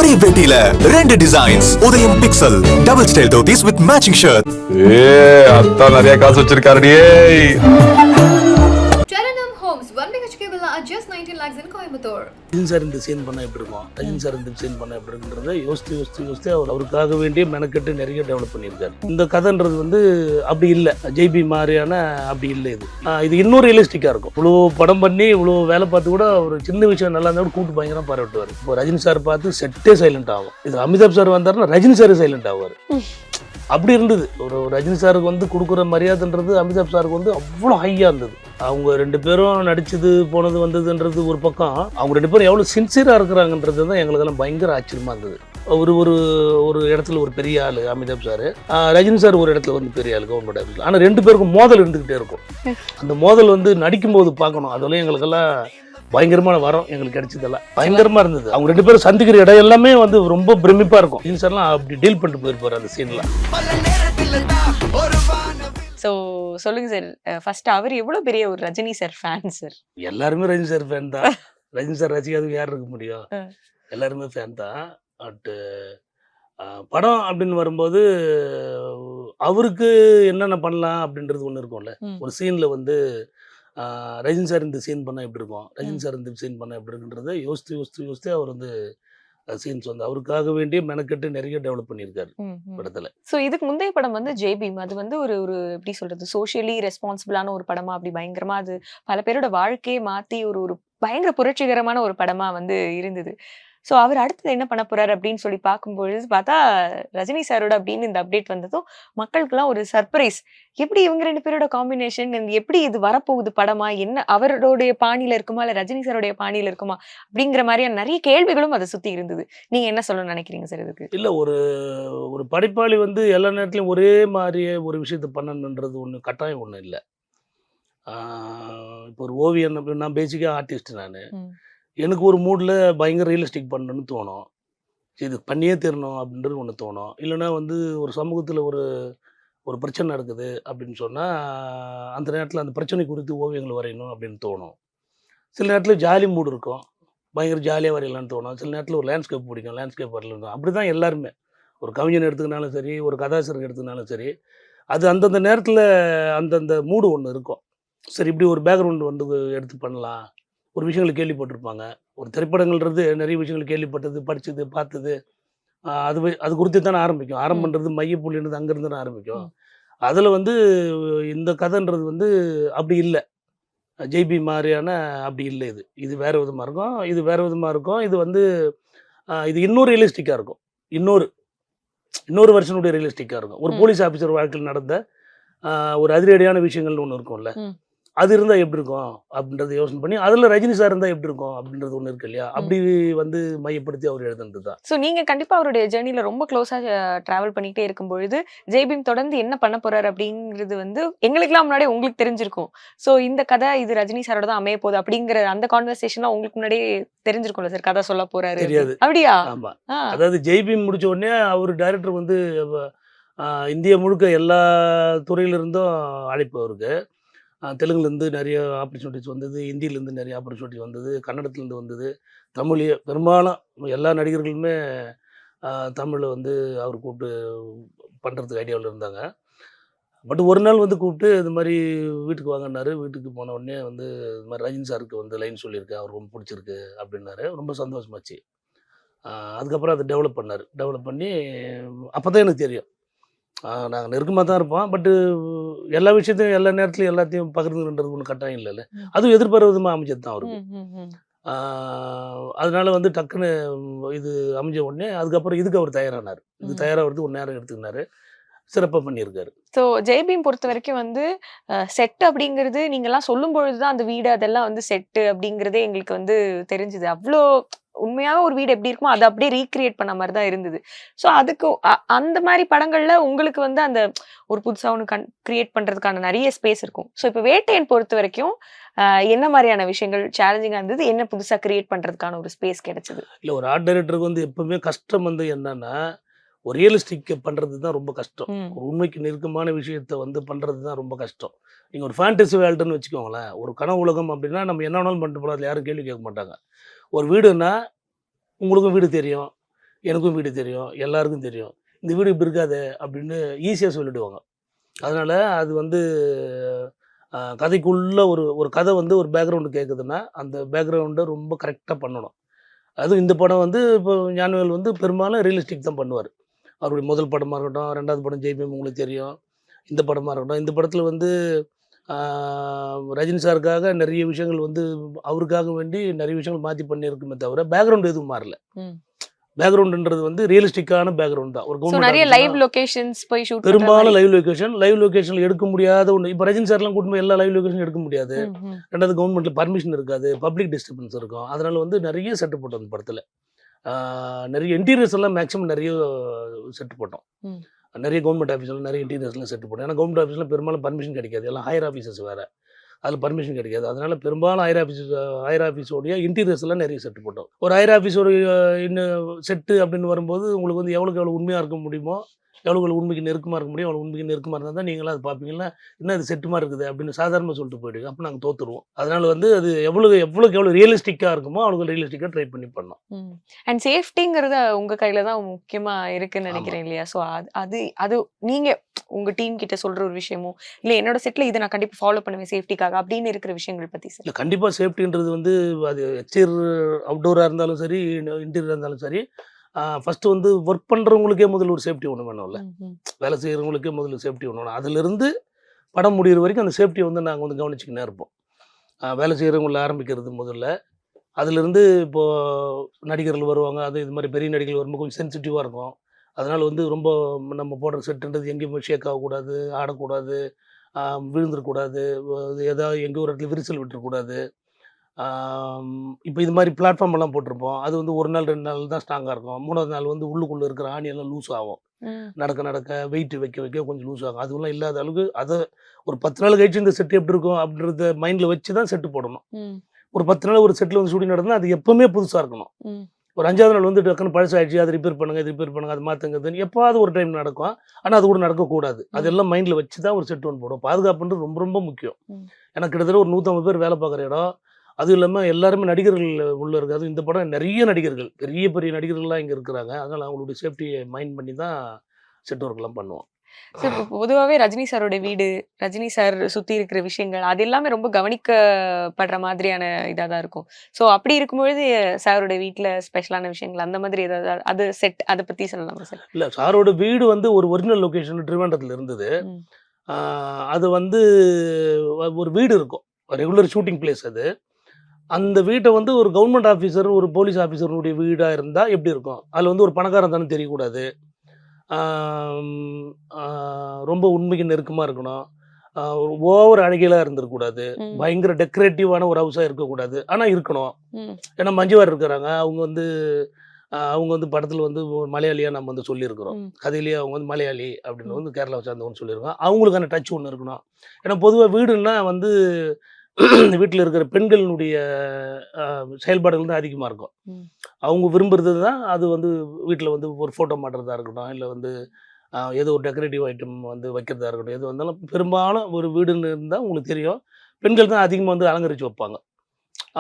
ஒரே வேட்டியில 2 டிசைன்ஸ். உதயம் pixel double style dhotis with matching shirt. அத்தா நிறைய காசு வச்சிருக்காருடியே. Charanam Homes, 1 BHK villa at just 19 lakhs in Coimbatore. Rajini sir இந்த சீன் பண்ணால் எப்படி இருக்கும், ரஜினி சார் இந்த சீன் பண்ணால் எப்படி இருக்குன்றதை யோசித்து அவருக்காக வேண்டிய மெனக்கெட்டு நிறைய டெவலப் பண்ணியிருக்காரு. இந்த கதைன்றது வந்து அப்படி இல்லை, ஜெய்பி மாதிரியான அப்படி இல்லை. இது இன்னும் ரியலிஸ்டிக்காக இருக்கும். இவ்வளோ படம் பண்ணி இவ்வளோ வேலை பார்த்து கூட ஒரு சின்ன விஷயம் நல்லா இருந்தால் கூட கூட்டு பயங்கரம் பாராட்டுவார். இப்போ ரஜினி சார் பார்த்து செட்டே சைலண்ட் ஆகும். இது அமிதாப் சார் வந்தாருன்னா ரஜினி சார் சைலண்ட் ஆவார். அப்படி இருந்தது. ஒரு ரஜினி சாருக்கு வந்து கொடுக்குற மரியாதைன்றது அமிதாப் சாருக்கு வந்து அவ்வளோ ஹையாக இருந்தது. அவங்க 2 பேரும் நடிச்சது போனது வந்ததுன்றது ஒரு பக்கம், அவங்க 2 பேரும் எவ்வளோ சின்சியராக இருக்கிறாங்கன்றது தான் எங்களுக்கெல்லாம் பயங்கர ஆச்சரியமாக இருந்தது. ஒரு இடத்துல ஒரு பெரிய ஆள் அமிதாப் சார், ரஜினி சார் ஒரு இடத்துல வந்து பெரிய ஆள் கவர்மெண்ட் ஆஃபீஸில். ஆனால் 2 பேருக்கும் மோதல் இருந்துக்கிட்டே இருக்கும். அந்த மோதல் வந்து நடிக்கும்போது பார்க்கணும். அதெல்லாம் எங்களுக்கெல்லாம் பயங்கரமான வரம் எங்களுக்கு கிடைச்சதெல்லாம் பயங்கரமா இருந்தது. அவங்க 2 பேரும் சந்திக்கிற இடம் எல்லாமே வந்து ரொம்ப பிரமிப்பா இருக்கும். ரஜினி சார்லாம் அப்படி டீல் பண்ணிட்டு போயிருப்பாரு அந்த சீன்ல. ஸோ சொல்லுங்க சார், ஃபர்ஸ்ட் அவர் எவ்வளோ பெரிய ஒரு ரஜினி சார் ஃபேன் சார்? எல்லாருமே ரஜினி சார் ஃபேன் தான். ரஜினி சார் ரசிக்காதவங்க யார் இருக்க முடியும்? எல்லாருமே ஃபேன் தான். பட் படம் அப்படின்னு வரும்போது அவருக்கு என்னென்ன பண்ணலாம் அப்படின்றது ஒன்று இருக்கும்ல. ஒரு சீனில் வந்து ரஜினி சார் இந்த சீன் பண்ணால் எப்படி இருக்கும், ரஜினி சார் இந்த சீன் பண்ணால் எப்படி இருக்குன்றதை யோசித்து அவர் வந்து சீன்ஸ் வந்து அவருக்காக வேண்டிய மெனக்கெட்டு நிறைய டெவலப் பண்ணியிருக்காரு படத்தில். ஸோ இதுக்கு முந்தைய படம் வந்து ஜெய்பீம், அது வந்து ஒரு எப்படி சொல்றது, சோஷியலி ரெஸ்பான்சிபிளான ஒரு படமா, அப்படி பயங்கரமா அது பல பேரோட வாழ்க்கையை மாற்றி ஒரு பயங்கர புரட்சிகரமான ஒரு படமா வந்து இருந்தது. ஸோ அவர் அடுத்தது என்ன பண்ண போறாரு அப்படின்னு சொல்லி பார்க்கும்பொழுது பார்த்தா ரஜினி சாரோட அப்படின்னு இந்த அப்டேட் வந்ததும் மக்களுக்குலாம் ஒரு சர்ப்ரைஸ். எப்படி இவங்க 2 பேரோட காம்பினேஷன், எப்படி இது வரப்போகுது படமா, என்ன அவருடைய பாணியில இருக்குமா இல்லை ரஜினி சாரோடைய பாணியில இருக்குமா அப்படிங்கிற மாதிரியான நிறைய கேள்விகளும் அதை சுற்றி இருந்தது. நீங்க என்ன சொல்லணும்னு நினைக்கிறீங்க சார் இதுக்கு? இல்லை, ஒரு படைப்பாளி வந்து எல்லா நேரத்துலையும் ஒரே மாதிரியே ஒரு விஷயத்தை பண்ணணுன்றது ஒன்று கட்டாயம் ஒன்றும் இல்லை. இப்போ ஒரு ஓவியன் அப்படின்னு நான் பேசிக்காக ஆர்டிஸ்ட். நான் எனக்கு ஒரு மூடில் பயங்கர ரியலிஸ்டிக் பண்ணணும்னு தோணும். இது பண்ணியே தரணும் அப்படின்றது ஒன்று தோணும். இல்லைனா வந்து ஒரு சமூகத்தில் ஒரு பிரச்சனை நடக்குது அப்படின்னு சொன்னால் அந்த நேரத்தில் அந்த பிரச்சனை குறித்து ஓவியங்கள் வரையணும் அப்படின்னு தோணும். சில நேரத்தில் ஜாலி மூடு இருக்கும், பயங்கர ஜாலியாக வரையலான்னு தோணும். சில நேரத்தில் ஒரு லேண்ட்ஸ்கேப் பிடிக்கும், லேண்ட்ஸ்கேப் வரையலாம். அப்படி தான் எல்லாருமே, ஒரு கவிஞன் எடுத்துக்கினாலும் சரி, ஒரு கதாசிரியர் எடுத்துக்கினாலும் சரி, அது அந்தந்த நேரத்தில் அந்தந்த மூடு ஒன்று இருக்கும். சரி, இப்படி ஒரு பேக்ரவுண்டு வந்து எடுத்து பண்ணலாம். ஒரு விஷயங்களை கேள்விப்பட்டிருப்பாங்க. ஒரு திரைப்படங்கள்ன்றது நிறைய விஷயங்கள் கேள்விப்பட்டது, படித்தது, பார்த்தது, அது குறித்து தானே ஆரம்பிக்கும். ஆரம்பன்றது மையப்புள்ளின்றது அங்கேருந்து தான் ஆரம்பிக்கும். அதில் வந்து இந்த கதைன்றது வந்து அப்படி இல்லை, ஜெய்பி மாதிரியான அப்படி இல்லை. இது வேறு விதமாக இருக்கும். இது வந்து இது இன்னொரு ரியலிஸ்டிக்காக இருக்கும். இன்னொரு வருஷனுடைய ரியலிஸ்டிக்காக இருக்கும். ஒரு போலீஸ் ஆஃபீஸர் வாழ்க்கையில் நடந்த ஒரு அதிரடியான விஷயங்கள்னு ஒன்று இருக்கும்ல, அது இருந்தால் எப்படி இருக்கும் அப்படின்றத யோசனை பண்ணி அதில் ரஜினி சார் இருந்தால் எப்படி இருக்கும் அப்படின்றது ஒன்று இருக்கு இல்லையா. அப்படி வந்து மையப்படுத்தி அவர் எழுதுனது தான். ஸோ நீங்கள் கண்டிப்பாக அவருடைய ஜேர்னியில் ரொம்ப க்ளோஸாக ட்ராவல் பண்ணிகிட்டே இருக்கும் பொழுது ஜெய்பீம் தொடர்ந்து என்ன பண்ண போகிறார் அப்படிங்கிறது வந்து எங்களுக்குலாம் முன்னாடியே உங்களுக்கு தெரிஞ்சிருக்கும். ஸோ இந்த கதை இது ரஜினி சாரோட தான் அமைய போகுது அப்படிங்கிற அந்த கான்வர்சேஷன்லாம் உங்களுக்கு முன்னாடியே தெரிஞ்சிருக்கும்ல சார், கதை சொல்ல போகிறாரு தெரியாது? அப்படியா? ஆமாம். அதாவது ஜெய்பீம் முடிச்ச உடனே அவர் டைரக்டர் வந்து இந்தியா முழுக்க எல்லா துறையிலிருந்தும் அழைப்பு அவருக்கு. தெலுங்குலேருந்து நிறைய ஆப்பர்ச்சுனிட்டிஸ் வந்தது, ஹிந்திலேருந்து நிறைய ஆப்பர்ச்சுனிட்டி வந்தது, கன்னடத்துலேருந்து வந்தது, தமிழ்லேயே பெரும்பாலும் எல்லா நடிகர்களுமே தமிழில் வந்து அவர் கூப்பிட்டு பண்ணுறதுக்கு ஐடியாவில் இருந்தாங்க. பட் ஒரு நாள் வந்து கூப்பிட்டு இது மாதிரி வீட்டுக்கு வாங்கினாரு. வீட்டுக்கு போன உடனே வந்து இது மாதிரி ரஜினி சாருக்கு வந்து லைன் சொல்லியிருக்கேன், அவர் ரொம்ப பிடிச்சிருக்கு அப்படின்னாரு. ரொம்ப சந்தோஷமாச்சு. அதுக்கப்புறம் அதை டெவலப் பண்ணி அப்போ தான் எனக்கு தெரியும் நாங்கள் நெருக்கமாக தான் இருப்போம். பட்டு எல்லா விஷயத்தையும் எல்லா நேரத்துலையும் எல்லாத்தையும் பகிர்ந்துன்றது ஒன்றும் கட்டாயம் இல்லைல்ல. அதுவும் எதிர்பார்த்த விதமாக அமைஞ்சது தான் அவருக்கு. அதனால வந்து டக்குன்னு இது அமைஞ்ச உடனே அதுக்கப்புறம் இதுக்கு அவர் தயாரானார். இது தயாராகிறது ஒரு நேரம் எடுத்துக்கினாரு, சிறப்பாக பண்ணியிருக்காரு. ஸோ ஜெய்பீம் பொறுத்த வரைக்கும் வந்து செட் அப்படிங்கிறது நீங்கள்லாம் சொல்லும் பொழுது தான் அந்த வீடு அதெல்லாம் வந்து செட்டு அப்படிங்கிறதே எங்களுக்கு வந்து தெரிஞ்சுது. அவ்வளோ உண்மையாக ஒரு வீடு எப்படி இருக்குமோ அதை அப்படியே ரீக்ரியேட் பண்ண மாதிரி தான் இருந்தது. ஸோ அதுக்கு அந்த மாதிரி படங்கள்ல உங்களுக்கு வந்து அந்த ஒரு புதுசாக ஒன்று கிரியேட் பண்ணுறதுக்கான நிறைய ஸ்பேஸ் இருக்கும். ஸோ இப்போ வேட்டையன் பொறுத்த வரைக்கும் என்ன மாதிரியான விஷயங்கள் சேலஞ்சிங்காக இருந்தது, என்ன புதுசாக கிரியேட் பண்ணுறதுக்கான ஒரு ஸ்பேஸ் கிடைச்சது? இல்லை, ஒரு ஆர்ட் டைரக்டருக்கு வந்து எப்பவுமே கஷ்டம் வந்து என்னன்னா ஒரு ரியலிஸ்டிக் பண்ணுறது தான் ரொம்ப கஷ்டம். ஒரு உண்மைக்கு நெருக்கமான விஷயத்தை வந்து பண்ணுறது தான் ரொம்ப கஷ்டம். நீங்கள் ஒரு ஃபேண்டசி வேல்டுன்னு வச்சுக்கோங்களேன். ஒரு கனவு உலகம் அப்படின்னா நம்ம என்ன வேணாலும் பண்ணிட்டு போகலாம், அதில் யாரும் கேள்வி கேட்க மாட்டாங்க. ஒரு வீடுன்னா உங்களுக்கும் வீடு தெரியும், எனக்கும் வீடு தெரியும், எல்லாருக்கும் தெரியும். இந்த வீடு இப்படி இருக்காது அப்படின்னு ஈஸியாக சொல்லிடுவாங்க. அதனால் அது வந்து கதைக்குள்ள ஒரு ஒரு கதை வந்து ஒரு பேக்ரவுண்டு கேட்குதுன்னா அந்த பேக்ரவுண்டை ரொம்ப கரெக்டாக பண்ணணும். அதுவும் இந்த படம் வந்து இப்போ ஞானவேல் வந்து பெரும்பாலும் ரியலிஸ்டிக் தான் பண்ணுவார். அவருடைய முதல் படமாக இருக்கட்டும், 2வது படம் ஜெய்பீம் உங்களுக்கு தெரியும், இந்த படமாக இருக்கட்டும். இந்த படத்தில் வந்து ரஜினி சாருக்காக நிறைய விஷயங்கள் வந்து அவருக்காக வேண்டி நிறைய விஷயங்கள் மாற்றி பண்ணியிருக்குமே தவிர பேக்ரவுண்ட் எதுவும் மாறல. பேக்ரவுண்டுன்றது வந்து ரியலிஸ்டிக்கான பேக்ரவுண்ட் தான். ஒரு So, நிறைய லைவ் லொகேஷன்ஸ் போய் ஷூட் பெரும்பாலும் லைவ் லொகேஷன்ல எடுக்க முடியாத ஒன்று. இப்போ ரஜினி சார்லாம் கூட்டு போய் எல்லா லைவ் லொகேஷன் எடுக்க முடியாது. 2வது கவர்மெண்ட்ல பர்மிஷன் இருக்காது, பப்ளிக் டிஸ்டர்பன்ஸ் இருக்கும். அதனால வந்து நிறைய செட்டு போட்டோம் அந்த படத்தில். நிறைய இன்டீரியர்ஸ் எல்லாம் மேக்ஸிமம் நிறைய செட்டு போட்டோம். நிறைய கவர்மெண்ட் ஆஃபீஸில் நிறைய இன்டீரியர்ஸ்லாம் செட்டு போட்டோம். ஏன்னா கவர்மெண்ட் ஆஃபீஸில் பெரும்பாலும் பர்மிஷன் கிடைக்காது, எல்லாம் ஹையர் ஆஃபீஸர்ஸ் வேறு, அதில் பர்மிஷன் கிடைக்காது. அதனால பெரும்பாலும் ஹையர் ஆஃபீஸோடைய இன்டீரியர்ஸ் எல்லாம் நிறைய செட்டு போட்டோம். ஒரு ஹையர் ஆஃபீஸோட இன்னும் செட்டு அப்படின்னு வரும்போது உங்களுக்கு வந்து எவ்வளோ உண்மையாக இருக்க முடியுமோ, எவ்வளோ உண்மைக்கு நெருக்கமாக இருக்க முடியும், அவ்வளோ உண்மைக்கு நெருக்கமாக இருந்தால் தான் நீங்களாம் அது பார்ப்பீங்களா, என்ன இது செட்டுமா இருக்குது அப்படின்னு சாதாரணமாக சொல்லிட்டு போயிடுங்க. அப்போ நாங்கள் தோற்றுருவோம். அதனால வந்து அது எவ்வளோ ரியலிஸ்டிக்காக இருக்குமோ அவ்வளோ ரியலிஸ்டிக்காக ட்ரை பண்ணி பண்ணோம். அண்ட் சேஃப்டிங்கிறது உங்க கையில தான் முக்கியமா இருக்குன்னு நினைக்கிறேன் இல்லையா? ஸோ அது நீங்க உங்க டீம் கிட்ட சொல்ற ஒரு விஷயமோ இல்ல என்னோட செட்ல இதை நான் கண்டிப்பா ஃபாலோ பண்ணுவேன் சேஃப்டிக்காக அப்படின்னு இருக்கிற விஷயங்கள் பத்தி சார்? இல்லை, கண்டிப்பாக சேஃப்டின்றது வந்து அது எக்ஸ்டீரியர் அவுட்டோராக இருந்தாலும் சரி, இன்டீரியராக இருந்தாலும் சரி, ஃபஸ்ட்டு வந்து ஒர்க் பண்ணுறவங்களுக்கே முதல்ல ஒரு சேஃப்டி ஒன்று வேணும்ல. வேலை செய்கிறவங்களுக்கே முதல்ல சேஃப்டி ஒன்று வேணும். அதிலிருந்து படம் முடிகிற வரைக்கும் அந்த சேஃப்டியை வந்து நாங்கள் வந்து கவனிச்சிக்கினே இருப்போம். வேலை செய்கிறவங்கள ஆரம்பிக்கிறது முதல்ல. அதிலிருந்து இப்போது நடிகர்கள் வருவாங்க, அது இது மாதிரி பெரிய நடிகர்கள் வரும்போது கொஞ்சம் சென்சிட்டிவாக இருக்கும். அதனால் வந்து ரொம்ப நம்ம போடுற செட்டுன்றது எங்கேயுமே ஷேக் ஆகக்கூடாது, ஆடக்கூடாது, விழுந்துடக்கூடாது, ஏதாவது எங்கேயோ ஒரு இடத்துல விரிசல் விட்டுறக்கூடாது. இப்போ இது மாதிரி பிளாட்ஃபார்ம் எல்லாம் போட்டிருப்போம். அது வந்து 1 நாள் 2 நாள் தான் ஸ்ட்ராங்காக இருக்கும். 3வது நாள் வந்து உள்ளுக்குள்ளே இருக்கிற ஆணியெல்லாம் லூஸ் ஆகும். நடக்க வெயிட் வைக்க கொஞ்சம் லூஸ் ஆகும். அதுவெல்லாம் இல்லாத அளவுக்கு அதை ஒரு 10 நாள் கழிச்சு இந்த செட் எப்படி இருக்கும் அப்படின்றத மைண்டில் வச்சு தான் செட்டு போடணும். ஒரு 10 நாள் ஒரு செட்டில் வந்து ஷூட்டிங் நடந்தால் அது எப்போவுமே புதுசாக இருக்கணும். ஒரு 5வது நாள் வந்து டக்குன்னு பழசாயிடுச்சு, அதை ரிப்பேர் பண்ணுங்க, அது மாற்றுங்கிறதுன்னு எப்போது ஒரு டைம் நடக்கும். ஆனால் அது கூட நடக்கக்கூடாது. அதெல்லாம் மைண்டில் வச்சு தான் ஒரு செட் ஒன்று போடும். பாதுகாப்புன்றது ரொம்ப ரொம்ப முக்கியம். ஏன்னா கிட்டத்தட்ட ஒரு 150 பேர் வேலை பார்க்குற இடம். அதுவும் இல்லாமல் எல்லாருமே நடிகர்கள் உள்ளே இருக்குது. அதுவும் இந்த படம் நிறைய நடிகர்கள், பெரிய பெரிய நடிகர்கள்லாம் இங்கே இருக்கிறாங்க. அதனால் அவங்களுடைய சேஃப்டியை மைண்ட் பண்ணி தான் செட் ஒர்க்லாம் பண்ணுவோம். சார், இப்போ பொதுவாகவே ரஜினி சாரோட வீடு, ரஜினி சார் சுற்றி இருக்கிற விஷயங்கள் அது எல்லாமே ரொம்ப கவனிக்கப்படுற மாதிரியான இதாக தான் இருக்கும். ஸோ அப்படி இருக்கும்பொழுது சாரோட வீட்டில் ஸ்பெஷலான விஷயங்கள் அந்த மாதிரி ஏதாவது அது செட் அதை பற்றி சொல்லலாமா சார்? இல்லை, சாரோட வீடு வந்து ஒரு ஒரிஜினல் லொக்கேஷன் ட்ரிவாண்டத்தில் இருந்தது. அது வந்து ஒரு வீடு இருக்கும், ரெகுலர் ஷூட்டிங் பிளேஸ் அது. அந்த வீட்டை வந்து ஒரு கவர்மெண்ட் ஆஃபீஸர், ஒரு போலீஸ் ஆஃபீஸருடைய வீடாக இருந்தால் எப்படி இருக்கும்? அதில் வந்து ஒரு பணக்காரன் தானே தெரியக்கூடாது, ரொம்ப உண்மைக்கு நெருக்கமாக இருக்கணும், ஓவர் அழகியலாக இருந்துருக்கூடாது, பயங்கர டெக்கரேட்டிவான ஒரு ஹவுஸாக இருக்கக்கூடாது, ஆனால் இருக்கணும். ஏன்னா மஞ்சுவார் இருக்கிறாங்க, அவங்க வந்து படத்தில் வந்து ஒரு மலையாளியாக நம்ம வந்து சொல்லியிருக்கிறோம். கதையிலேயே அவங்க வந்து மலையாளி அப்படின்னு வந்து கேரளாவை சார்ந்தவங்க சொல்லியிருக்கோம். அவங்களுக்கான டச் ஒன்று இருக்கணும். ஏன்னா பொதுவாக வீடுன்னா வந்து வீட்டில் இருக்கிற பெண்களினுடைய செயல்பாடுகள் தான் அதிகமாக இருக்கும். அவங்க விரும்புறது தான் அது வந்து வீட்டில் வந்து ஒரு ஃபோட்டோ மாட்டுறதா இருக்கட்டும், இல்லை வந்து ஏதோ ஒரு டெக்கரேட்டிவ் ஐட்டம் வந்து வைக்கிறதா இருக்கட்டும், எது வந்தாலும் பெரும்பாலும் ஒரு வீடுன்னு இருந்தால் உங்களுக்கு தெரியும் பெண்கள் தான் அதிகமாக வந்து அலங்கரித்து வைப்பாங்க.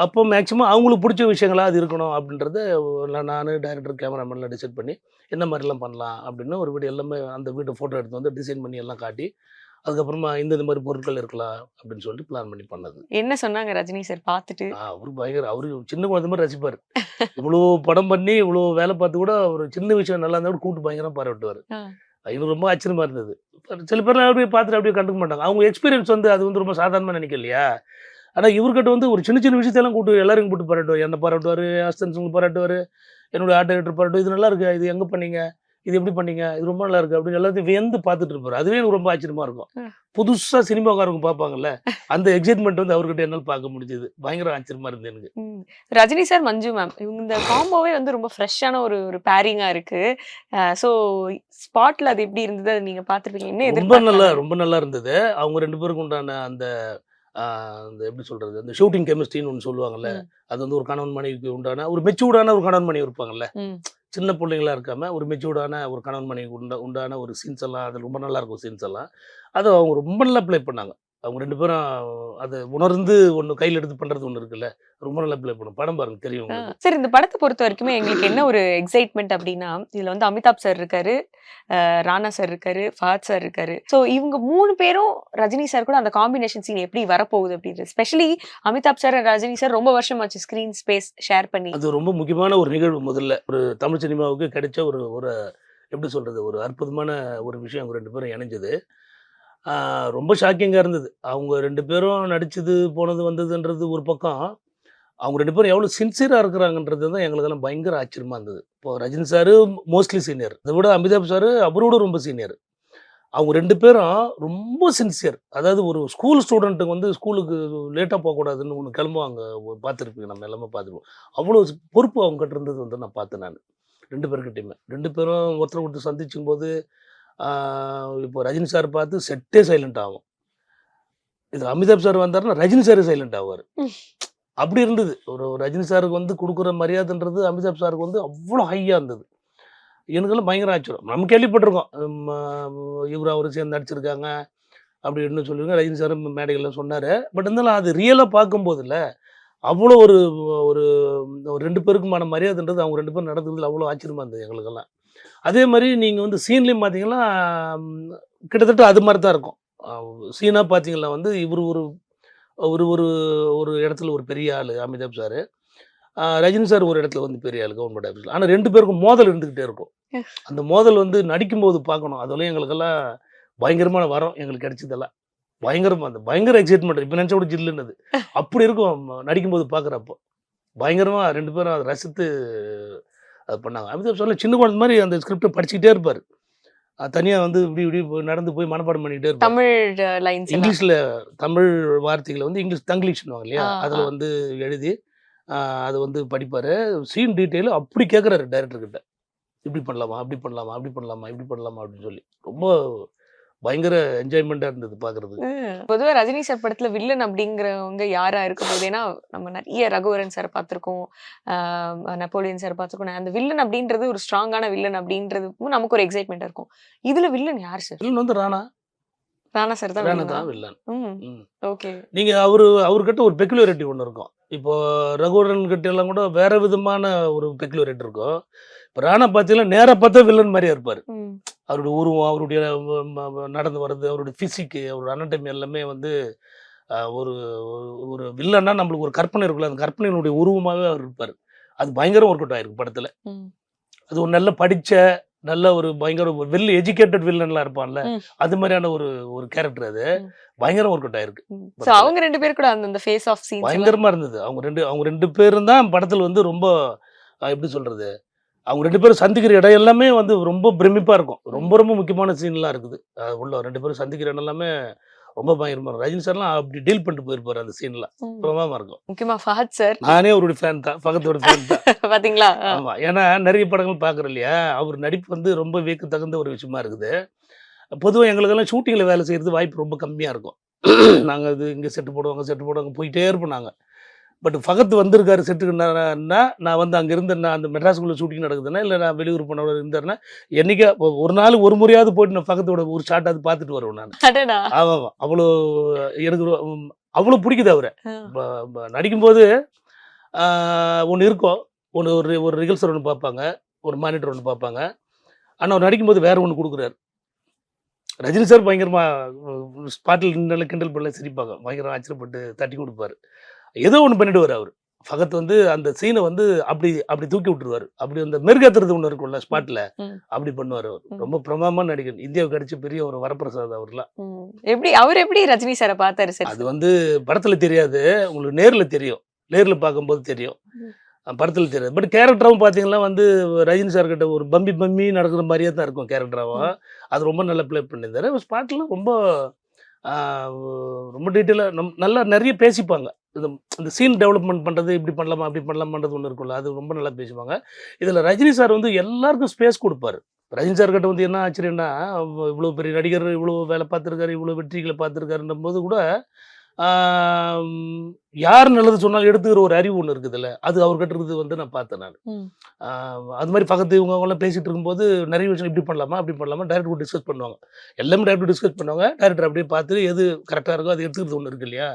அப்போ மேக்ஸிமம் அவங்களுக்கு பிடிச்ச விஷயங்களாக அது இருக்கணும் அப்படின்றத நான் டைரக்டர் கேமராமேன்லாம் டிசைட் பண்ணி என்ன மாதிரிலாம் பண்ணலாம் அப்படின்னு ஒரு வீடு எல்லாமே அந்த வீட்டை ஃபோட்டோ எடுத்து வந்து டிசைன் பண்ணி எல்லாம் காட்டி அதுக்கப்புறமா இந்த மாதிரி பொருட்கள் இருக்கலாம் அப்படின்னு சொல்லிட்டு பிளான் பண்ணி பண்ணது. என்ன சொன்னாங்க ரஜினி சார் பார்த்துட்டு? அவரு சின்ன குழந்தை மாதிரி ரசிப்பார். இவ்வளோ படம் பண்ணி இவ்வளோ வேலை பார்த்து கூட ஒரு சின்ன விஷயம் நல்லா இருந்தால் கூட கூட்டு பயங்கரம் பாராட்டுவார். இது ரொம்ப ஆச்சரியமா இருந்தது. சில பேர்லாம் அப்படியே பார்த்துட்டு அப்படியே கண்டுக்க மாட்டாங்க. அவங்க எக்ஸ்பீரியன்ஸ் வந்து அது வந்து ரொம்ப சாதாரணமாக நினைக்க இல்லையா. ஆனால் இவர்கிட்ட வந்து ஒரு சின்ன சின்ன விஷயத்தெல்லாம் கூட்டு எல்லாரும் போட்டு பாராட்டுவார். என்னை பாராட்டுவார், அஸ்தன்ஸுங்களை பாராட்டுவார், என்னுடைய ஆர்ட் டைரக்டர் பாராட்டுவார். இது நல்லா இருக்கு, இது எங்கே பண்ணீங்க, இது எப்படி பண்ணீங்க, இது ரொம்ப நல்லா இருக்கு அப்படின்னு எல்லாத்தையும் வியந்து பார்த்துட்டு இருப்பாரு. அதுவே எனக்கு ரொம்ப ஆச்சரியமா இருக்கும். புதுசா சினிமாக்காரங்க பார்ப்பாங்கல்ல, அந்த எக்ஸைட்மெண்ட் வந்து அவர்கிட்ட என்னால் பார்க்க முடிஞ்சது. பயங்கர ஆச்சரியமா இருந்தது எனக்கு. ரஜினி சார், மஞ்சு மேம், இந்த காம்போவே வந்து ரொம்ப ஃப்ரெஷ்ஷான ஒரு பேரிங்கா இருக்கு. ஸோ ஸ்பாட்ல அது எப்படி இருந்தது நீங்க பார்த்துருப்பீங்க? என்ன ரொம்ப நல்லா இருந்தது. அவங்க 2 பேருக்கு உண்டான அந்த எப்படி சொல்றது, அந்த ஷூட்டிங் கெமிஸ்ட்ரின்னு ஒன்று சொல்லுவாங்கல்ல, அது வந்து ஒரு கணவன் மனைவிக்கு உண்டான ஒரு மெச்சூர்டான ஒரு கணவன் மனைவி இருப்பாங்கல்ல, சின்ன பிள்ளைங்களா இருக்காம ஒரு மெச்சூர்டான ஒரு கணவன் மனைவி உண்டான ஒரு சீன்ஸ் எல்லாம் அதில் ரொம்ப நல்லா இருக்கும். சீன்ஸ் எல்லாம் அது அவங்க ரொம்ப நல்லா ப்ளே பண்ணாங்க. அவங்க 2 பேரும் அதை உணர்ந்து ஒன்று கையில் எடுத்து பண்ணுறது ஒன்று இருக்குல்ல, ரொம்ப நல்லா ப்ளே பண்ணும். படம் பாருங்க தெரியும் உங்களுக்கு. சார் இந்த படத்தை பொறுத்த வரைக்குமே எங்களுக்கு என்ன ஒரு எக்ஸைட்மெண்ட் அப்படின்னா, இதுல வந்து அமிதாப் சார் இருக்காரு, ராணா சார் இருக்காரு, ஃபஹத் சார் இருக்காரு. ஸோ இவங்க 3 பேரும் ரஜினி சார் கூட அந்த காம்பினேஷன் சீன் எப்படி வரப்போகுது அப்படின்றது. Specially Amitabh sir Rajini sir ரொம்ப வருஷமாச்சு ஸ்கிரீன் ஸ்பேஸ் ஷேர் பண்ணி. அது ரொம்ப முக்கியமான ஒரு நிகழ்வு. முதல்ல ஒரு தமிழ் சினிமாவுக்கு கிடைச்ச ஒரு ஒரு எப்படி சொல்கிறது, ஒரு அற்புதமான ஒரு விஷயம் அவங்க 2 பேரும் இணைஞ்சது. ரொம்ப ஷாக்கிங்காக இருந்தது. அவங்க 2 பேரும் நடிச்சது போனது வந்ததுன்றது ஒரு பக்கம், அவங்க 2 பேரும் எவ்வளோ சின்சியராக இருக்கிறாங்கன்றது தான் எங்களுக்கெல்லாம் பயங்கர ஆச்சரியமாக இருந்தது. இப்போ ரஜினி சார் மோஸ்ட்லி சீனியர், அதை விட அமிதாப் சார் அவரோட ரொம்ப சீனியர். அவங்க 2 பேரும் ரொம்ப சின்சியர். அதாவது ஒரு ஸ்கூல் ஸ்டூடெண்ட்டுக்கு வந்து ஸ்கூலுக்கு லேட்டாக போகக்கூடாதுன்னு ஒன்று கிளம்புவாங்க, பார்த்துருப்பீங்க, நம்ம எல்லாமே பார்த்துருப்போம். அவ்வளோ பொறுப்பு அவங்க கிட்ட இருந்தது வந்து நான் பார்த்தேன் நான் 2 பேர்கிட்டையுமே. 2 பேரும் ஒருத்தரை விட்டு சந்திச்சும் போது இப்போ ரஜினி சார் பார்த்து செட்டே சைலண்ட் ஆகும். இது அமிதாப் சார் வந்தாருன்னா ரஜினி சாரே சைலண்ட் ஆவார். அப்படி இருந்தது. ஒரு ரஜினி சாருக்கு வந்து கொடுக்குற மரியாதைன்றது அமிதாப் சாருக்கு வந்து அவ்வளோ ஹையாக இருந்தது. எனக்கெல்லாம் பயங்கர ஆச்சரியம். நம்ம கேள்விப்பட்டிருக்கோம், இவர் அவர் சேர்ந்து நடிச்சிருக்காங்க அப்படின்னு சொல்லுவாங்க, ரஜினி சார் மேடைகள்லாம் சொன்னார். பட் இருந்தாலும் அது ரியலாக பார்க்கும்போது இல்லை, அவ்வளோ ஒரு ஒரு 2 பேருக்குமான மரியாதைன்றது அவங்க 2 பேரும் நடந்ததில் அவ்வளோ ஆச்சரியமாக இருந்தது எங்களுக்கெல்லாம். அதே மாதிரி நீங்கள் வந்து சீன்லேயும் பார்த்தீங்கன்னா கிட்டத்தட்ட அது மாதிரி தான் இருக்கும். சீனாக பார்த்தீங்கன்னா வந்து இவர் ஒரு ஒரு ஒரு ஒரு இடத்துல ஒரு பெரிய ஆள் அமிதாப் சார், ரஜினி சார் ஒரு இடத்துல வந்து பெரிய ஆள் கவர்மெண்ட் ஆஃபீஸில். ஆனால் 2 பேருக்கும் மோதல் இருந்துக்கிட்டே இருக்கும். அந்த மோதல் வந்து நடிக்கும்போது பார்க்கணும். அதெல்லாம் எங்களுக்கெல்லாம் பயங்கரமான வரம் எங்களுக்கு கிடைச்சதெல்லாம். பயங்கர எக்ஸைட்மெண்ட். இப்போ நினச்சா கூட ஜில்லுன்னது அப்படி இருக்கும் நடிக்கும்போது பார்க்குறப்போ. பயங்கரமாக 2 பேரும் அதை ரசித்து அது பண்ணாங்க. அமிதாப் சார் சின்ன குழந்தை மாதிரி அந்த ஸ்கிரிப்டை படிச்சுக்கிட்டே இருப்பார். தனியாக வந்து இப்படி இப்படி நடந்து போய் மனப்பாடம் பண்ணிக்கிட்டே இருப்பார். தமிழ் லைன்ஸ் இங்கிலீஷில் தமிழ் வார்த்தைகளை வந்து தங்கிலீஷ்னுவாங்க இல்லையா, அதில் வந்து எழுதி அதை வந்து படிப்பார். சீன் டீட்டெயில் அப்படி கேட்குறாரு டைரக்டர்கிட்ட, இப்படி பண்ணலாமா, அப்படி பண்ணலாமா, அப்படி பண்ணலாமா, இப்படி பண்ணலாமா அப்படின்னு சொல்லி. ரொம்ப பயங்கர என்ஜாய்மெண்ட்டாக இருந்தது பார்க்குறதுக்கு. பொதுவாக ரஜினி சார் படத்தில் வில்லன் அப்படிங்கிறவங்க யாராக இருக்க போகுது? ஏன்னா நம்ம நிறைய ரகுவரன் சார் பார்த்துருக்கோம், நெப்போலியன் சார் பார்த்துருக்கோம். அந்த வில்லன் அப்படின்றது ஒரு ஸ்ட்ராங்கான வில்லன் அப்படின்றது நமக்கு ஒரு எக்ஸைட்மெண்ட்டாக இருக்கும். இதில் வில்லன் யார் சார்? வில்லன் வந்து ராணா சார் தான் வில்லன். ஓகே. நீங்கள் அவர்கிட்ட ஒரு பெக்குலரிட்டி ஒன்று இருக்கும். இப்போ ரகுவரன் கிட்ட எல்லாம் கூட வேற விதமான ஒரு பெக்குலரிட்டி இருக்கும். இப்போ ராணா பார்த்தீங்கன்னா நேராக பார்த்தா வில்லன் மாதிரியா இருப்பார். அவருடைய உருவம், அவருடைய நடந்து வர்றது, அவருடைய ஃபிசிக்கு, அவருடைய அனட்டமி எல்லாமே வந்து ஒரு ஒரு வில்லன்னா நம்மளுக்கு ஒரு கற்பனை இருக்குல்ல, அந்த கற்பனையினுடைய உருவமாகவே அவர் இருப்பார். அது பயங்கரம் ஒர்க் அவுட் ஆயிருக்கு படத்தில். அது ஒரு நல்ல படித்த நல்ல ஒரு பயங்கர வெல் எஜுகேட்டட் வில்லன்லாம் இருப்பான்ல, அது மாதிரியான ஒரு ஒரு கேரக்டர். அது பயங்கரம் ஒர்க் அவுட் ஆயிருக்கு. அவங்க 2 பேர் கூட அந்த ஃபேஸ் ஆஃப் சீன் பயங்கரமா இருந்தது. அவங்க 2 பேரும் தான் படத்தில் வந்து ரொம்ப எப்படி சொல்றது, அவங்க 2 பேரும் சந்திக்கிற இடம் எல்லாமே வந்து ரொம்ப பிரமிப்பா இருக்கும். ரொம்ப முக்கியமான சீன்லாம் இருக்குது உள்ள. 2 பேரும் சந்திக்கிற இடம் எல்லாமே ரொம்ப பயங்கரமா இருக்கும். ரஜினி சார்லாம் அப்படி டீல் பண்ணிட்டு போயிருப்பாரு அந்த சீன்லாம். பிரமாதமா இருக்கும். முக்கியமா ஃபஹத் சார், நானே அவருடைய ஃபேன் தான், ஃபஹத்தோட ஃபேன் தான். பாத்தீங்களா? ஆமா, ஏன்னா நிறைய படங்கள் பார்க்குறோம் இல்லையா, அவர் நடிப்பு வந்து ரொம்ப வியக்க தகுந்த ஒரு விஷயமா இருக்குது. பொதுவாக எங்களுக்கெல்லாம் ஷூட்டிங்கில் வேலை செய்கிறது வாய்ப்பு ரொம்ப கம்மியாக இருக்கும். நாங்கள் இது இங்கே செட்டு போடுவாங்க போயிட்டே இருப்போம் நாங்கள். பட் ஃபஹத் வந்திருக்காரு செட்டுக்குன்னா, நான் வந்து அங்கே இருந்தேன்னா, அந்த மெட்ராஸுக்குள்ளே ஷூட்டிங் நடக்குதுன்னா, இல்லை நான் வெளியூர் போனோட இருந்தேன்னா, என்றைக்கே ஒரு நாள் ஒரு முறையாவது போயிட்டு நான் ஃபஹத்தோட ஒரு ஷாட்டாவது பார்த்துட்டு வருவேன் நான். ஆமாம், அவ்வளோ எனக்கு அவ்வளோ பிடிக்குது அவரை. நடிக்கும்போது ஒன்று இருக்கும், ஒரு ரிகல்சர் ஒன்று பார்ப்பாங்க, ஒரு மானிட்டர் ஒன்று பார்ப்பாங்க. ஆனால் அவர் நடிக்கும்போது வேறு ஒன்று கொடுக்குறாரு. ரஜினி சார் பயங்கரமாக ஸ்பாட்டில் நல்ல கிண்டல் பண்ணல சிரிப்பாங்க, பயங்கரம் ஆச்சரியப்பட்டு தட்டி கொடுப்பாரு. ஏதோ ஒன்று பண்ணிவிடுவார் அவர். ஃபஹத் வந்து அந்த சீனை வந்து அப்படி தூக்கி விட்டுருவார். அப்படி அந்த மெருகேற்றுறது ஒன்று இருக்கும்ல ஸ்பாட்டில், அப்படி பண்ணுவார் அவர். ரொம்ப பிரமாதமான நடிகர். இந்தியாவுக்கு கிடைச்ச பெரிய ஒரு வரப்பிரசாதம் அவர்லாம். அவர் எப்படி ரஜினி சாரை பார்த்தாரு சார்? அது வந்து படத்தில் தெரியாது, உங்களுக்கு நேரில் தெரியும். நேரில் பார்க்கும்போது தெரியும், படத்தில் தெரியாது. பட் கேரக்டராகவும் பார்த்தீங்கன்னா வந்து ரஜினி சார் கிட்ட ஒரு பம்பி நடக்கிற மாதிரியே தான் இருக்கும் கேரக்டராகவும். அது ரொம்ப நல்லா ப்ளே பண்ணியிருந்தாரு. ஸ்பாட்லாம் ரொம்ப டீட்டெயிலாக நல்லா நிறைய பேசிப்பாங்க. இந்த சீன் டெவலப்மெண்ட் பண்ணுறது, இப்படி பண்ணலாமா அப்படி பண்ணலாமான்றது ஒன்று இருக்குல்ல, அது ரொம்ப நல்லா பேசுவாங்க. இதில் ரஜினி சார் வந்து எல்லாருக்கும் ஸ்பேஸ் கொடுப்பாரு. ரஜினி சார் கிட்ட வந்து என்ன ஆச்சரியன்னா, இவ்வளோ பெரிய நடிகர், இவ்வளோ வேலை பார்த்துருக்காரு, இவ்வளோ வெற்றிகளை பார்த்துருக்காருன்னும் போது கூட யார் நல்லது சொன்னாலும் எடுத்துக்கிற ஒரு அறிவு ஒன்று இருக்குதுல்ல, அது அவர்கிட்ட இருக்குது வந்து நான் பார்த்தேன் நான். அது மாதிரி பக்கத்து இவங்கெல்லாம் பேசிகிட்டு இருக்கும்போது நிறைய விஷயம் இப்படி பண்ணலாமா அப்படி பண்ணலாமா டேரக்டர் டிஸ்கஸ் பண்ணுவாங்க. எல்லாமே டேரக்டர் டிஸ்கஸ் பண்ணுவாங்க. டேரக்டர் அப்படியே பார்த்து எது கரெக்டாக இருக்கோ அது எடுத்துக்கிறது ஒன்று இருக்கு இல்லையா,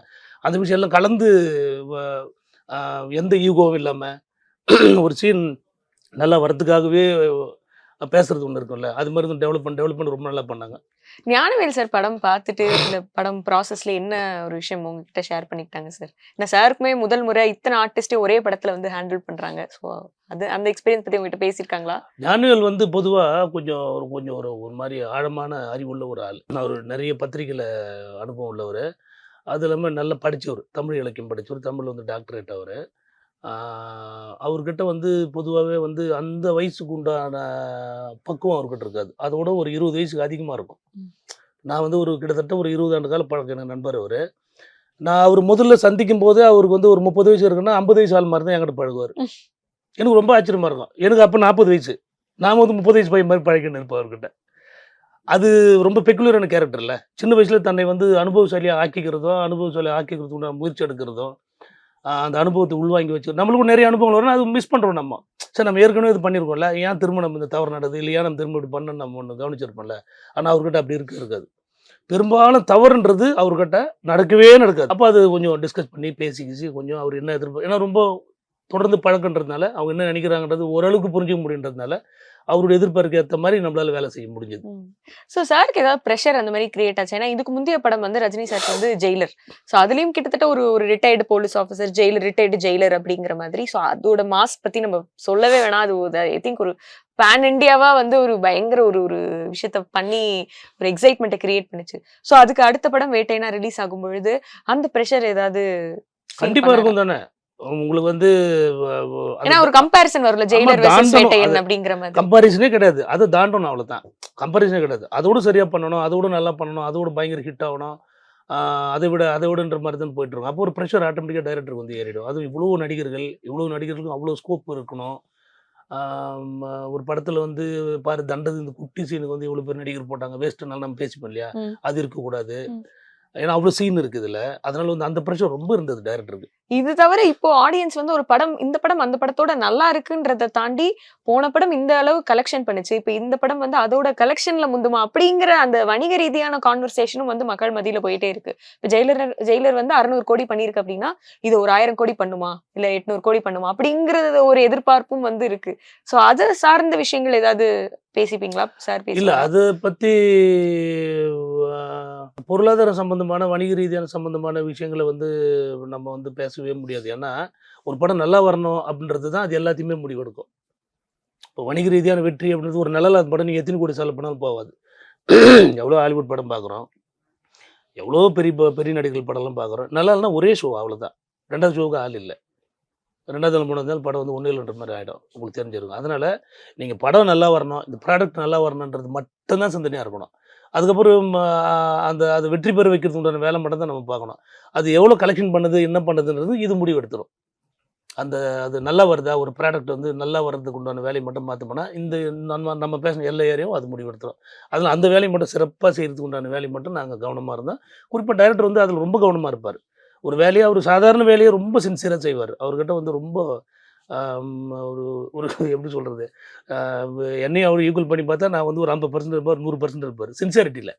அந்த விஷயம் எல்லாம் கலந்து எந்த ஈகோவும் இல்லாமல் ஒரு சீன் நல்லா வரதுக்காகவே பேசுறது ஒன்று இருக்கும்ல, அது மாதிரி டெவலப் பண்ணி ரொம்ப நல்லா பண்ணாங்க. ஞானவேல் சார் படம் பார்த்துட்டு இந்த படம் ப்ராசஸ்ல என்ன ஒரு விஷயம் உங்ககிட்ட ஷேர் பண்ணிக்கிட்டாங்க சார்? நான் சாருக்குமே முதல் முறை இத்தனை ஆர்டிஸ்டே ஒரே படத்துல வந்து ஹேண்டில் பண்றாங்க. ஸோ அது அந்த எக்ஸ்பீரியன்ஸ் பத்தி உங்ககிட்ட பேசியிருக்காங்களா? ஞானவேல் வந்து பொதுவாக கொஞ்சம் ஒரு மாதிரி ஆழமான அறிவுள்ள ஒரு ஆள். அவர் நிறைய பத்திரிகையில் அனுபவம் உள்ளவர். அது இல்லாமல் நல்லா படித்தவர், தமிழ் இலக்கியம் படித்தவர், தமிழில் வந்து டாக்டரேட் அவர். அவர்கிட்ட வந்து பொதுவாகவே வந்து அந்த வயசுக்கு உண்டான பக்குவம் அவர்கிட்ட இருக்காது. அதோட ஒரு 20 வயசுக்கு அதிகமாக இருக்கும். நான் வந்து கிட்டத்தட்ட ஒரு 20 ஆண்டு கால பழக்கம் எனக்கு நண்பர் அவர். நான் அவர் முதல்ல சந்திக்கும் போது அவருக்கு வந்து ஒரு 30 வயசு இருக்குன்னா 50 வயசு ஆள் மாதிரி தான் என்கிட்ட பழகுவார். எனக்கு ரொம்ப ஆச்சரியமாக இருக்கும். எனக்கு அப்போ 40 வயசு, நான் வந்து 30 வயசு பையன் மாதிரி பழகின்னு இருப்பேன் அவர்கிட்ட. அது ரொம்ப பெக்குலரான கேரக்டர் இல்லை. சின்ன வயசில் தன்னை வந்து அனுபவசாலியாக ஆக்கிக்கிறதுக்கு முயற்சி எடுக்கிறதும், அந்த அனுபவத்தை உள்வாங்கி வச்சு நம்மளுக்கும் நிறைய அனுபவங்கள் வரும். அது மிஸ் பண்ணுறோம் நம்ம. சரி, நம்ம ஏற்கனவே இது பண்ணியிருக்கோம்ல, ஏன் திரும்ப நம்ம இந்த தவறு நடக்குது இல்லை, ஏன் நம்ம திரும்ப இப்படி பண்ண நம்ம ஒன்று கவனிச்சிருப்போம்ல. ஆனால் அவர்கிட்ட அப்படி இருக்காது. பெரும்பாலும் தவறுன்றது அவர்கிட்ட நடக்கவே நடக்காது. அப்போ அது கொஞ்சம் டிஸ்கஸ் பண்ணி பேசி கொஞ்சம் அவர் என்ன ஏன்னா ரொம்ப தொடர்ந்து பழக்கன்றதுனால அவங்க என்ன நினைக்கிறாங்கன்றது ஓரளவுக்கு புரிஞ்சுக்க முடியுன்றதுனால அவருடைய எதிர்பார்க்க ஏற்ற மாதிரி நம்மளால வேலை செய்ய முடிஞ்சது. ஸோ சாருக்கு ஏதாவது ப்ரெஷர் அந்த மாதிரி கிரியேட் ஆச்சு? ஏன்னா இதுக்கு முந்தைய படம் வந்து ரஜினி சாருக்கு வந்து ஜெயிலர். ஸோ அதுலேயும் கிட்டத்தட்ட ஒரு retired police officer retired Jailer அப்படிங்கிற மாதிரி. ஸோ அதோட மாஸ் பற்றி நம்ம சொல்லவே வேணாம். அது ஐ திங்க் ஒரு பேன் இண்டியாவா வந்து ஒரு பயங்கர ஒரு விஷயத்த பண்ணி ஒரு எக்ஸைட்மெண்ட்டை கிரியேட் பண்ணுச்சு. ஸோ அதுக்கு அடுத்த படம் வேட்டைனா ரிலீஸ் ஆகும் பொழுது அந்த ப்ரெஷர் ஏதாவது கண்டிப்பாக இருக்கும் தானே உங்களுக்கு வந்து. ஏன்னா ஒரு கம்பேரிசன் வரல, ஜெயிலர் வெர்சஸ் வேட்டையன் அப்படிங்கிற மாதிரி. கம்பேரிசனே கிடையாது, அதை தாண்டணும், அவ்வளோதான். கம்பேரிசனே கிடையாது. அதோட சரியாக பண்ணணும், அதோட நல்லா பண்ணணும், அதோட பயங்கர ஹிட் ஆகணும், அதை விடன்ற மாதிரி தான் போயிட்டு இருக்கும். அப்போ ஒரு ப்ரெஷர் ஆட்டோமேட்டிக்காக டைரக்டருக்கு வந்து ஏறிடும். அதுவும் இவ்வளோ நடிகர்களுக்கும் அவ்வளோ ஸ்கோப் இருக்கணும். ஒரு படத்தில் வந்து பாரு தண்டது இந்த குட்டி சீனுக்கு வந்து இவ்வளோ பேர் நடிகர் போட்டாங்க, வேஸ்ட்டுனால நம்ம பேசிப்போம் இல்லையா, அது இருக்கக்கூடாது. ஏன்னா அவ்வளோ சீன் இருக்குது இல்லை, அதனால வந்து அந்த ப்ரெஷர் ரொம்ப இருந்தது டைரக்டருக்கு. இது தவிர இப்போ ஆடியன்ஸ் வந்து ஒரு படம், இந்த படம் அந்த படத்தோட நல்லா இருக்குன்றதை தாண்டி போன படம் இந்த அளவு கலெக்ஷன் பண்ணுச்சு, இப்போ இந்த படம் வந்து அதோட கலெக்ஷன்ல முந்துமா அப்படிங்கிற அந்த வணிக ரீதியான கான்வர்சேஷனும் வந்து மக்கள் மத்தியில போயிட்டே இருக்கு. இப்போ ஜெயிலர் வந்து 600 கோடி பண்ணிருக்கு அப்படின்னா இது ஒரு 1000 கோடி பண்ணுமா இல்ல 800 கோடி பண்ணுமா அப்படிங்கறது ஒரு எதிர்பார்ப்பும் வந்து இருக்கு. ஸோ அது சார்ந்த விஷயங்கள் ஏதாவது பேசிப்பீங்களா சார்? இல்லை, அதை பற்றி பொருளாதார சம்பந்தமான வணிக ரீதியான சம்பந்தமான விஷயங்களை வந்து நம்ம வந்து பேசவே முடியாது. ஏன்னா ஒரு படம் நல்லா வரணும் அப்படின்றது தான் அது எல்லாத்தையுமே முடிவெடுக்கும். இப்போ வணிக ரீதியான வெற்றி அப்படின்றது ஒரு நல்ல படம் நீங்கள் எத்தனை கோடி செலவு பண்ணாலும் போகாது. எவ்வளோ ஹாலிவுட் படம் பார்க்குறோம், எவ்வளோ பெரிய நடிகர்கள் படம்லாம் பார்க்குறோம், நல்லா இல்லைனா ஒரே ஷோ அவ்வளோதான். ரெண்டாவது ஷோவுக்கு ஆள் இல்லை, ரெண்டாவது நாள் 3வது நாள் படம் வந்து 1 இல்லைன்ற மாதிரி ஆகிடும், உங்களுக்கு தெரிஞ்சிருக்கும். அதனால் நீங்கள் படம் நல்லா வரணும், இந்த ப்ராடக்ட் நல்லா வரணுன்றது மட்டும்தான் சிந்தனையாக இருக்கணும். அதுக்கப்புறம் அது வெற்றி பெற வைக்கிறது உண்டான வேலை மட்டும் தான் நம்ம பார்க்கணும். அது எவ்வளோ கலெக்ஷன் பண்ணுது என்ன பண்ணுதுன்றது இது முடிவு எடுத்துரும். அது நல்லா வருதா, ஒரு ப்ராடக்ட் வந்து நல்லா வர்றதுக்கு உண்டான வேலையை மட்டும் பார்த்தோம்னா இந்த நம்ம பேசின எல்லா ஏரியாவும் அது முடிவெடுத்துரும். அதில் அந்த வேலையை மட்டும் சிறப்பாக செய்கிறதுக்கு உண்டான வேலையை மட்டும் நாங்கள் கவனமாக இருந்தோம். குறிப்பாக டைரக்டர் வந்து அதில் ரொம்ப கவனமாக இருப்பார். ஒரு வேலையை அவர் சாதாரண வேலையை ரொம்ப சின்சியராக செய்வார். அவர்கிட்ட வந்து ரொம்ப ஒரு எப்படி சொல்கிறது, என்னையும் அவர் ஈக்குவல் பண்ணி பார்த்தா நான் வந்து ஒரு 50% இருப்பார், 100% இருப்பார் சின்சியாரிட்டியில்.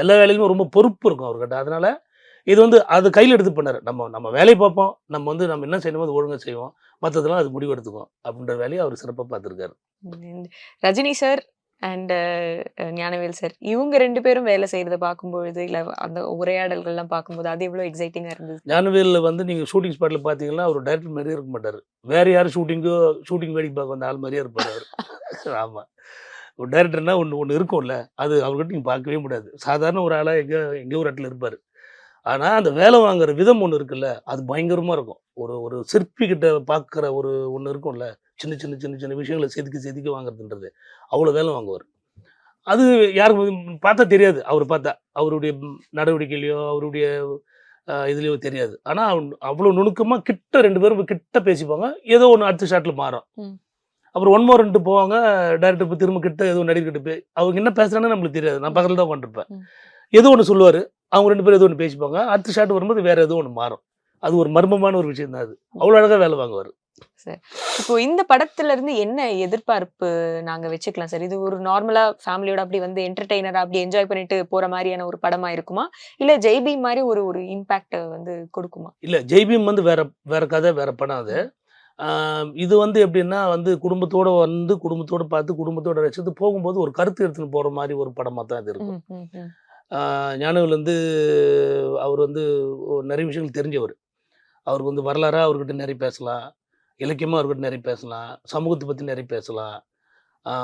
எல்லா வேலையிலுமே ரொம்ப பொறுப்பு இருக்கும் அவர்கிட்ட. அதனால் இது வந்து அது கையில் எடுத்து பண்ணார். நம்ம வேலையை பார்ப்போம், நம்ம என்ன செய்யணுமோ அது ஒழுங்காக செய்வோம், மற்றதெல்லாம் அது முடிவு எடுத்துக்கும் அப்படின்ற வேலையை அவர் சிறப்பாக பார்த்துருக்காரு. Rajini sir and Gnanavel sir இவங்க 2 பேரும் வேலை செய்யறத பார்க்கும்பொழுது இல்லை அந்த உரையாடல்கள்லாம் பார்க்கும்போது அது எவ்வளோ எக்ஸைட்டிங்காக இருந்தது? ஞானவேலில் வந்து நீங்கள் ஷூட்டிங் ஸ்பாட்டில் பார்த்தீங்கன்னா அவர் டைரக்டர் மாதிரியே இருக்க மாட்டார். வேறு யாரும் ஷூட்டிங் வேடிக்கை பார்க்க வந்த ஆள் மாதிரியே இருப்பார் அவர். ஆமாம், ஒரு டைரக்டர்னா ஒன்று இருக்கும்ல, அது அவர்கிட்ட நீங்கள் பார்க்கவே முடியாது. சாதாரண ஒரு ஆளாக எங்கேயோ ஒரு இடத்துல இருப்பார். ஆனால் அந்த வேலை வாங்குற விதம் ஒன்று இருக்குல்ல, அது பயங்கரமாக இருக்கும். ஒரு சிற்பி கிட்ட பார்க்குற ஒன்று இருக்கும்ல, சின்ன சின்ன சின்ன சின்ன விஷயங்களை செதுக்கி வாங்குறதுன்றது அவ்வளோ வேலை வாங்குவார். அது யாருக்கும் பார்த்தா தெரியாது, அவர் பார்த்தா அவருடைய நடவடிக்கையிலையோ அவருடைய இதுலேயோ தெரியாது. ஆனால் அவ்வளோ நுணுக்கமாக கிட்ட 2 பேரும் கிட்ட பேசிப்பாங்க, ஏதோ ஒன்று அடுத்த ஷாட்டில் மாறும். அப்புறம் 1 more 2 போவாங்க, டைரக்டர் இப்போ திரும்ப கிட்ட ஏதோ நடிகர்கிட்ட போய் அவங்க என்ன பேசுகிறான்னு நம்மளுக்கு தெரியாது, நான் பக்கத்தில் தான் உட்காந்துருப்பேன். ஏதோ ஒன்று சொல்லுவார், அவங்க 2 பேரும் ஏதோ ஒன்று பேசிப்பாங்க, அடுத்த ஷாட் வரும்போது வேறு ஏதோ ஒன்று மாறும். அது ஒரு மர்மமான ஒரு விஷயம் தான் அது. அவ்வளோ அழகாக வேலை வாங்குவார். சார் இப்போ இந்த படத்துல இருந்து என்ன எதிர்பார்ப்பு நாங்க வச்சுக்கலாம் சார்? இது ஒரு நார்மலா ஃபேமிலியோட அப்படி வந்து என்டர்டெய்னரா அப்படி என்ஜாய் பண்ணிட்டு போற மாதிரியான ஒரு படமா இருக்குமா, இல்ல ஜெய்பி மாதிரி ஒரு ஒரு இம்பாக்ட் வந்து கொடுக்குமா? இல்லை, ஜெய்பீம் வந்து வேற கதை, வேற படம் அது. இது வந்து எப்படின்னா வந்து குடும்பத்தோடு பார்த்து குடும்பத்தோட ரசித்து போகும்போது ஒரு கருத்து எடுத்துன்னு போகிற மாதிரி ஒரு படமாக தான் இது இருக்கும். ஞானவேல் வந்து அவர் வந்து நிறைய விஷயங்கள் தெரிஞ்சவர். அவருக்கு வந்து வரலாறாக அவர்கிட்ட நிறைய பேசலாம், இலக்கியமாக அவர்கிட்ட நிறைய பேசலாம், சமூகத்தை பற்றி நிறைய பேசலாம்,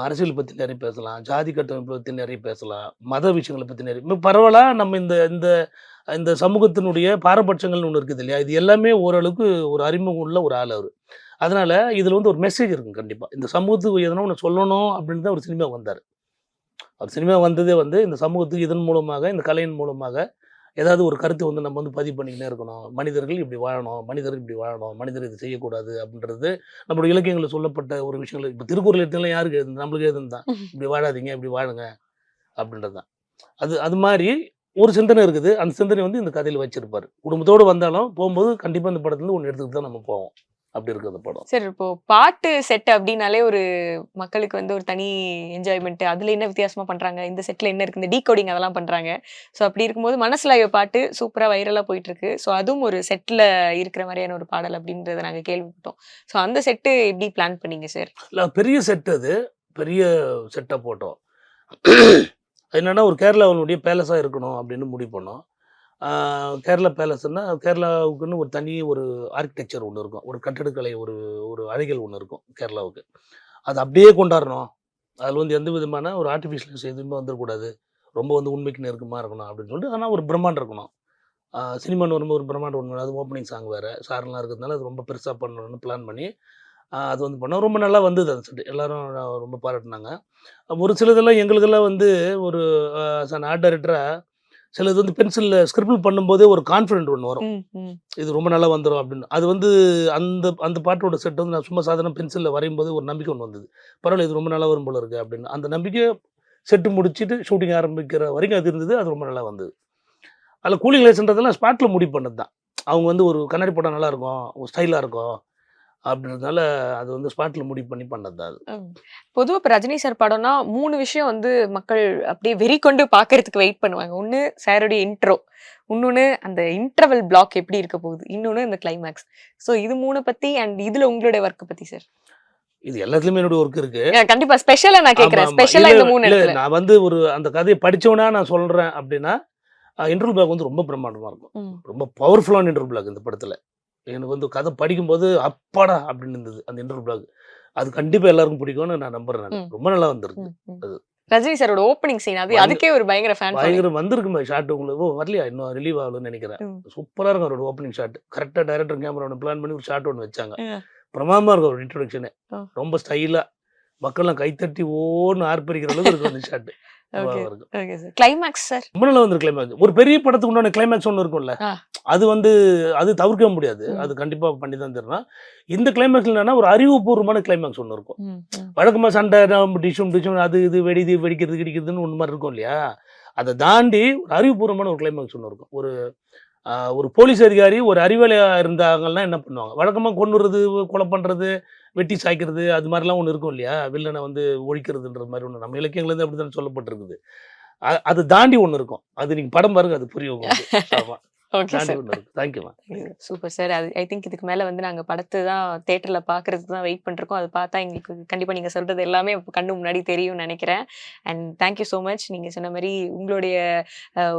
அரசியல் பற்றி நிறைய பேசலாம், ஜாதி கட்டமைப்பை பற்றி நிறைய பேசலாம், மத விஷயங்களை பற்றி நிறைய பரவலாக நம்ம இந்த இந்த இந்த சமூகத்தினுடைய பாரபட்சங்கள்னு ஒன்று இருக்குது இல்லையா, இது எல்லாமே ஓரளவுக்கு ஒரு அறிமுகம் உள்ள ஒரு ஆள் அவர். அதனால் இதில் வந்து ஒரு மெசேஜ் இருக்கும் கண்டிப்பாக. இந்த சமூகத்துக்கு எதனா ஒன்று சொல்லணும் அப்படின்னு தான் ஒரு சினிமா வந்தார். அவர் சினிமா வந்ததே வந்து இந்த சமூகத்துக்கு இதன் மூலமாக, இந்த கலையின் மூலமாக ஏதாவது ஒரு கருத்தை வந்து நம்ம வந்து பதிவு பண்ணிக்கினே இருக்கணும். மனிதர்கள் இப்படி வாழணும், மனிதர் இது செய்யக்கூடாது அப்படின்றது நம்மளோட இலக்கியங்களில் சொல்லப்பட்ட ஒரு விஷயங்கள். இப்போ திருக்குறள் எடுத்துலாம் யாருக்கு எழுதுது? நம்மளுக்கு எழுதுன்னு தான். இப்படி வாழாதீங்க, இப்படி வாழுங்க அப்படின்றது தான். அது மாதிரி ஒரு சிந்தனை இருக்குது. அந்த சிந்தனை வந்து இந்த கதையில் வச்சிருப்பார். குடும்பத்தோடு வந்தாலும் போகும்போது கண்டிப்பாக இந்த படத்துலேருந்து ஒன்று எடுத்துக்கிட்டு தான் நம்ம போவோம். அப்படி இருக்குது அந்த படம். சார் இப்போ பாட்டு செட் அப்படின்னாலே ஒரு மக்களுக்கு வந்து ஒரு தனி என்ஜாய்மெண்ட். அதுல என்ன வித்தியாசமா பண்றாங்க, இந்த செட்ல என்ன இருக்கு, இந்த டீகோடிங் அதெல்லாம் பண்றாங்க. ஸோ அப்படி இருக்கும்போது மனசுல பாட்டு சூப்பரா வைரலா போயிட்டு இருக்கு. ஸோ அதுவும் ஒரு செட்ல இருக்கிற மாதிரியான ஒரு பாடல் அப்படின்றத நாங்க கேள்விப்பட்டோம். ஸோ அந்த செட்டு எப்படி பிளான் பண்ணீங்க சார்? இல்லை, பெரிய செட், அது பெரிய செட்டாக போட்டோம். என்னென்னா ஒரு கேரளாவுடைய பேலஸாக இருக்கணும் அப்படின்னு முடிவு பண்ணோம். கேரளா பேலஸ்னால் கேரளாவுக்குன்னு ஒரு தனி ஒரு ஆர்கிடெக்சர் ஒன்று இருக்கும், ஒரு கட்டடக்கலை, ஒரு ஒரு அறைகள் ஒன்று இருக்கும் கேரளாவுக்கு. அது அப்படியே கொண்டாடணும். அதில் வந்து எந்த விதமான ஒரு ஆர்டிஃபிஷியல்ஸ் எதுவுமே வந்துடக்கூடாது, ரொம்ப வந்து உண்மைக்கு நெருக்கமாக இருக்கணும் அப்படின்னு சொல்லிட்டு. ஆனால் ஒரு பிரம்மாண்டம் இருக்கணும். சினிமான்னு வரும்போது ஒரு பிரம்மாண்டம் ஒன்று, அது ஓப்பனிங் சாங் வேறு சாரெலாம் இருக்கிறதுனால அது ரொம்ப பெருசாக பண்ணணும்னு பிளான் பண்ணி அது வந்து பண்ணோம். ரொம்ப நல்லா வந்தது அந்த செட்டு. எல்லோரும் ரொம்ப பாராட்டினாங்க. ஒரு சிலதெல்லாம் எங்களுக்கெல்லாம் வந்து ஒரு ஆர்ட் டைரக்டராக சிலது வந்து பென்சிலில் ஸ்கிரிபிள் பண்ணும்போதே ஒரு கான்ஃபிடென்ட் ஒன்று வரும், இது ரொம்ப நல்லா வந்துடும் அப்படின்னு. அது வந்து அந்த பாட்டோட செட் வந்து நான் சும்மா சாதாரண பென்சிலில் வரையும் போது ஒரு நம்பிக்கை ஒன்று வந்தது. பரவாயில்ல, இது ரொம்ப நல்லா வரும் போல இருக்குது அப்படின்னு. அந்த நம்பிக்கை செட்டு முடிச்சுட்டு ஷூட்டிங் ஆரம்பிக்கிற வரைக்கும் அது இருந்தது. அது ரொம்ப நல்லா வந்தது. அதில் கூலிங் லைசன்றதெல்லாம் ஸ்பாட்டில் முடிவு பண்ணது தான். அவங்க வந்து ஒரு கண்ணாடி போட்டால் நல்லாயிருக்கும், ஒரு ஸ்டைலாக இருக்கும் அப்படின்றதுனால அது வந்து ஸ்பாட்டில் முடிவு பண்ணி பண்ணது தான் அது. பொதுவாக இப்போ ரஜினி சார் படம்னா 3 விஷயம் வந்து மக்கள் அப்படியே வெறி கொண்டு பார்க்கறதுக்கு வெயிட் பண்ணுவாங்க. ஒன்று சாருடைய இன்ட்ரோ, இன்னொன்று அந்த இன்டர்வல் பிளாக் எப்படி இருக்க போகுது, இன்னொன்று இந்த கிளைமேக்ஸ். ஸோ இது 3 பற்றி அண்ட் இதில் உங்களுடைய ஒர்க்கை பற்றி சார்? இது எல்லாத்துலேயுமே என்னோட ஒர்க் இருக்கு. கண்டிப்பாக ஸ்பெஷலாக நான் கேட்குறேன். ஸ்பெஷலாக இந்த 3 இடத்துல நான் வந்து ஒரு அந்த கதையை படித்தவனா நான் சொல்கிறேன் அப்படின்னா, இன்டர்வல் பிளாக் வந்து ரொம்ப பிரம்மாண்டமாக இருக்கும். ரொம்ப பவர்ஃபுல்லான இன்டர்வல் பிளாக் இந்த படத்தில். எனக்கு வந்து கதை படிக்கும்போது அப்பாடா அப்படின்னு இருந்தது அந்த இன்டர்வல் பிளாக். அது கண்டிப்பாக எல்லாருக்கும் பிடிக்கும்னு நான் நம்புறேன். ரொம்ப நல்லா வந்திருக்கு. அது ரஜினி சாரோட ஓப்பனிங் சீன், அதுக்கே ஒரு பயங்கர ஃபேன் பயங்கர வந்திருக்கு ஷாட். உங்களுக்கு வரலையா? இன்னும் ரிலீவ் ஆகலன்னு நினைக்கிறேன். சூப்பராக இருக்கும் அவரோட ஓப்பனிங் ஷாட். கரெக்டாக டைரக்டர் கேமரா ஒன்று பிளான் பண்ணி ஒரு ஷாட் ஒன்று வச்சாங்க. பிரமாதமாக இருக்கும் ஒரு இன்ட்ரோடக்ஷனு. ரொம்ப ஸ்டைலாக மக்கள்லாம் கைத்தட்டி ஓன்னு ஆர்ப்பரிக்கிற அளவுக்கு இருக்கும் அந்த ஷாட். கிளைமேக்ஸ் சார் ரொம்ப நல்லா வந்து கிளைமேக்ஸ். ஒரு பெரிய படத்துக்கு உண்டான கிளைமேக்ஸ் ஒன்று இருக்கும்ல, அது வந்து அது தவிர்க்க முடியாது. அது கண்டிப்பாக பண்ணி தான் தரணும். இந்த கிளைமேக்ஸ் என்னன்னா ஒரு அறிவுபூர்வமான கிளைமேக்ஸ் ஒன்று இருக்கும். வழக்கமாக சண்டை டிஷும் அது இது வெடிக்கிறது கிடைக்கிறதுன்னு ஒன்று மாதிரி இருக்கும் இல்லையா, அதை தாண்டி ஒரு அறிவுபூர்வமான ஒரு கிளைமேக்ஸ் ஒன்று இருக்கும். ஒரு போலீஸ் அதிகாரி ஒரு அறிவாளியாக இருந்தாங்கன்னா என்ன பண்ணுவாங்க, வழக்கமாக கொண்டுறது, கொலை பண்ணுறது, வெட்டி சாய்க்கிறது, அது மாதிரிலாம் ஒன்று இருக்கும் இல்லையா, வில்லனை வந்து ஒழிக்கிறதுன்ற மாதிரி ஒன்று நம்ம இலக்கியங்கள்லேருந்து அப்படி தான் சொல்லப்பட்டிருக்குது. அது தாண்டி ஒன்று இருக்கும். அது நீங்கள் படம் பாருங்க, அது புரியும் உங்களுக்கு. ஆமாம். Super sir. ஐ திங்க் இதுக்கு மேல வந்து நாங்க படத்தை தான் தியேட்டர்ல பாக்குறதுக்கு தான் வெயிட் பண்ணிருக்கோம். அது பார்த்தா எங்களுக்கு கண்டிப்பா நீங்க சொல்றது எல்லாமே கண்ணு முன்னாடி தெரியும்னு நினைக்கிறேன். And thank you so much. நீங்க சொன்ன மாதிரி உங்களுடைய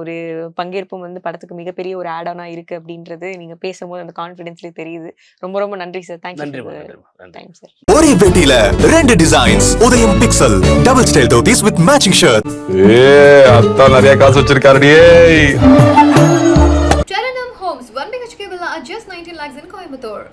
ஒரு பங்கேற்பும் வந்து படத்துக்கு மிகப்பெரிய ஒரு ஆட் ஆனா இருக்கு அப்படின்றது நீங்க பேசும்போது அந்த கான்ஃபிடன்ஸ்ல தெரியுது. ரொம்ப ரொம்ப நன்றி சார். Thank you sir. ஒரே பெட்டியில 2 டிசைன்ஸ். உதயம் pixel double style dhotis with matching shirt. அத்தா நிறைய காசு வச்சிருக்காருடியே. Charanam Homes, 1 BHK villa at just 19 lakhs in Coimbatore.